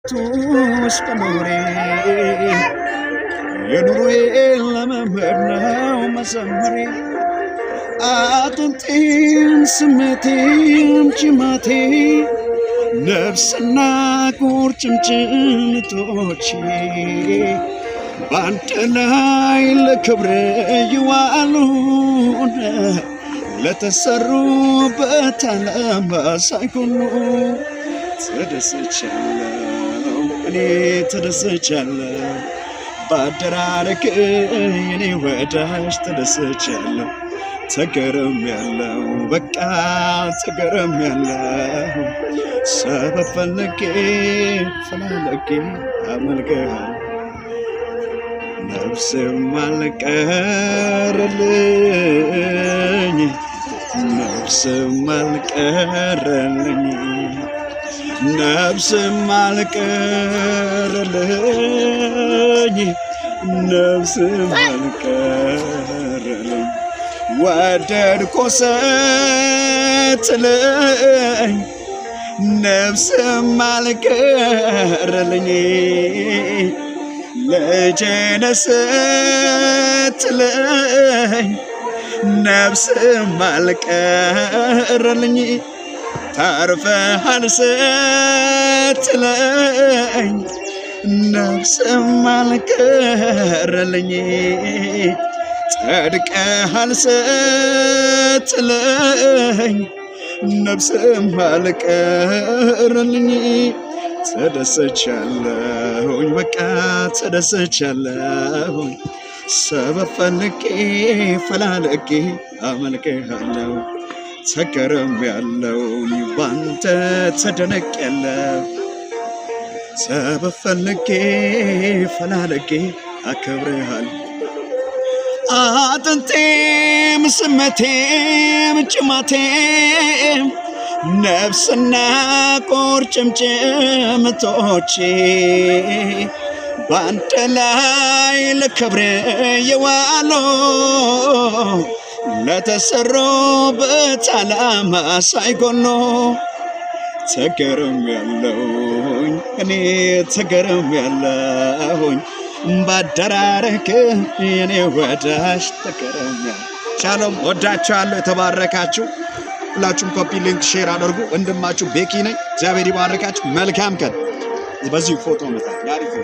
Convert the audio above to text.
ውስጥ ኖሬ የኑሮዬ ለመምህር ነው መዘመሬ አጥንቴም ስሜቴም ጅማቴ ነፍስና ቁርጭምጭሚቶቼ ባንተ ላይ ለክብር ይዋሉን ለተሰሩበት ዓላማ ሳይሆኑ ተደስቻለሁ እኔ ተደስቻለሁ ባደራረክ የኔ ወዳጅ ተደስቻለሁ ተገረምያለሁ በቃ ተገረምያለሁ ሰበብ ፈልጌ ፈላልጌ አመልክሃለሁ ነፍስም አልቀረልኝ ነፍስም አልቀረልኝ ነፍስም አልቀረልኝ ነፍስም አልቀረልኝ ወደድኩ ስትለኝ ነፍስም አልቀረልኝ ልጄ ነህ ስትለኝ ነፍስም አልቀረልኝ ተርፈሃል ስትለኝ ነፍስም አልቀረልኝ ጸድቀሃል ስትለኝ ነፍስም አልቀረልኝ ተደስቻለሁኝ በቃ ተደስቻለሁኝ ሰበብ ፈልጌ ፈላልጌ አመልክሃለሁ ተገርሜያለሁ ባንተ ተደንቄያለሁ ሰበብ ፈልጌ ፈላልጌ አከብርሃለሁ አጥንቴም ስሜቴም ጅማቴም ነፍስና ቁርጭምጭሚቶቼ ባንተ ላይ ለክብር የዋሉ ለተሰሩበት ዓላማ ሳይሆኑ ተገርሜያለሁኝ እኔ ተገርሜያለሁኝ ባደራረክ የኔ ወዳጅ ተገርሜያለሁ። ሻሎም ወዳችኋለሁ። የተባረካችሁ ሁላችሁም ኮፒ ሊንክ ሼር አድርጉ። ወንድማችሁ ቤኪ ነኝ። እግዚአብሔር ይባርካችሁ። መልካም ቀን። በዚህ ፎቶ መጣ